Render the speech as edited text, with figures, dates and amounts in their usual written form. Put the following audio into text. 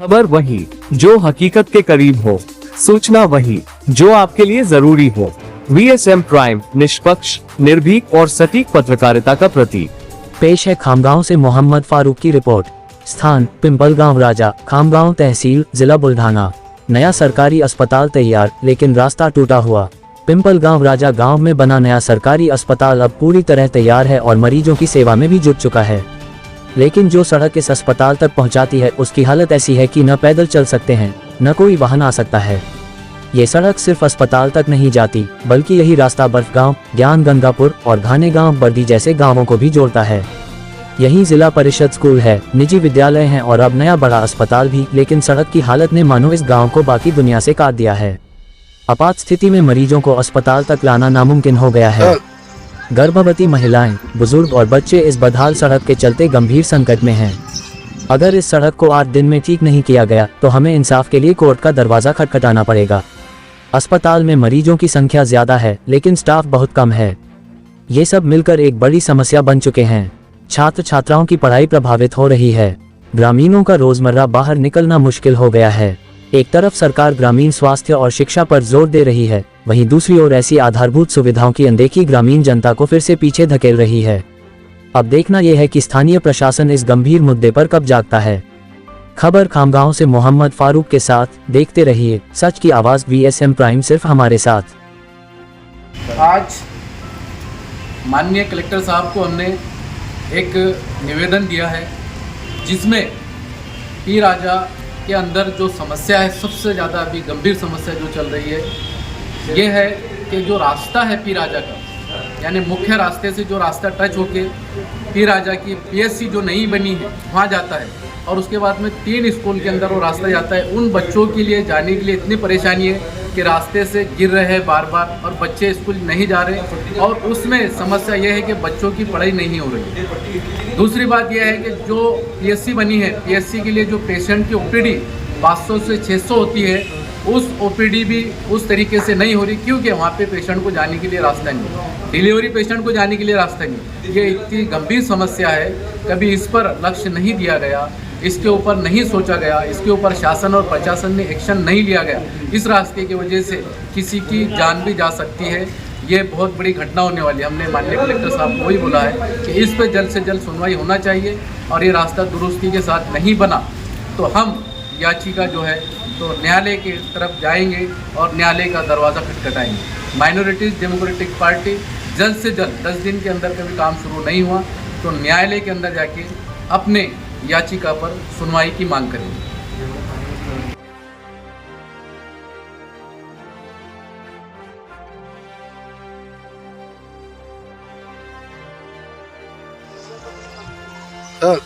खबर वही जो हकीकत के करीब हो, सूचना वही जो आपके लिए जरूरी हो। VSM प्राइम, निष्पक्ष, निर्भीक और सटीक पत्रकारिता का प्रतीक। पेश है खामगांव से मोहम्मद फारूक की रिपोर्ट। स्थान पिंपलगांव राजा, खामगांव तहसील, जिला बुल्ढाना। नया सरकारी अस्पताल तैयार, लेकिन रास्ता टूटा हुआ। पिंपलगांव राजा गांव में बना नया सरकारी अस्पताल अब पूरी तरह तैयार है और मरीजों की सेवा में भी जुट चुका है, लेकिन जो सड़क इस अस्पताल तक पहुंचाती है उसकी हालत ऐसी है कि न पैदल चल सकते हैं, न कोई वाहन आ सकता है। ये सड़क सिर्फ अस्पताल तक नहीं जाती, बल्कि यही रास्ता बर्फगांव, ज्ञान गंगापुर और घाने गांव बर्दी जैसे गांवों को भी जोड़ता है। यहीं जिला परिषद स्कूल है, निजी विद्यालय हैं और अब नया बड़ा अस्पताल भी, लेकिन सड़क की हालत ने मानो इस गाँव को बाकी दुनिया से काट दिया है। आपात स्थिति में मरीजों को अस्पताल तक लाना नामुमकिन हो गया है। गर्भवती महिलाएं, बुजुर्ग और बच्चे इस बदहाल सड़क के चलते गंभीर संकट में हैं। अगर इस सड़क को 8 दिन में ठीक नहीं किया गया तो हमें इंसाफ के लिए कोर्ट का दरवाजा खटखटाना पड़ेगा। अस्पताल में मरीजों की संख्या ज्यादा है, लेकिन स्टाफ बहुत कम है। ये सब मिलकर एक बड़ी समस्या बन चुके हैं। छात्र छात्राओं की पढ़ाई प्रभावित हो रही है। ग्रामीणों का रोजमर्रा बाहर निकलना मुश्किल हो गया है। एक तरफ सरकार ग्रामीण स्वास्थ्य और शिक्षा पर जोर दे रही है, वहीं दूसरी ओर ऐसी आधारभूत सुविधाओं की अनदेखी ग्रामीण जनता को फिर से पीछे धकेल रही है। अब देखना यह है कि स्थानीय प्रशासन इस गंभीर मुद्दे पर कब जागता है। खबर खामगांव से मोहम्मद फारूक के साथ, देखते रहिए सच की आवाज VSM प्राइम, सिर्फ हमारे साथ। आज माननीय कलेक्टर साहब को हमने एक निवेदन दिया है, जिसमें पी राजा के अंदर जो समस्या है, सबसे ज़्यादा अभी गंभीर समस्या जो चल रही है ये है कि जो रास्ता है पी राजा का, यानी मुख्य रास्ते से जो रास्ता टच होके पी राजा की PSC जो नई बनी है वहाँ जाता है, और उसके बाद में 3 स्कूल के अंदर वो रास्ता जाता है। उन बच्चों के लिए जाने के लिए इतनी परेशानी है कि रास्ते से गिर रहे हैं बार बार और बच्चे स्कूल नहीं जा रहे, और उसमें समस्या यह है कि बच्चों की पढ़ाई नहीं हो रही है। दूसरी बात यह है कि जो PSC बनी है, PSC के लिए जो पेशेंट की OPD 500 से 600 होती है, उस OPD भी उस तरीके से नहीं हो रही, क्योंकि वहाँ पे पेशेंट को जाने के लिए रास्ता नहीं, डिलीवरी पेशेंट को जाने के लिए रास्ता नहीं। ये इतनी गंभीर समस्या है, कभी इस पर लक्ष्य नहीं दिया गया, इसके ऊपर नहीं सोचा गया, इसके ऊपर शासन और प्रशासन ने एक्शन नहीं लिया गया। इस रास्ते की वजह से किसी की जान भी जा सकती है, ये बहुत बड़ी घटना होने वाली है। हमने माननीय कलेक्टर साहब को ही बोला है कि इस पर जल्द से जल्द सुनवाई होना चाहिए, और ये रास्ता दुरुस्ती के साथ नहीं बना तो हम याचिका जो है तो न्यायालय की तरफ जाएंगे और न्यायालय का दरवाज़ा खटखटाएंगे। माइनॉरिटीज़ डेमोक्रेटिक पार्टी जल्द से जल्द 10 दिन के अंदर कभी काम शुरू नहीं हुआ तो न्यायालय के अंदर जाके अपने याचिका पर सुनवाई की मांग करेंगे। हाँ।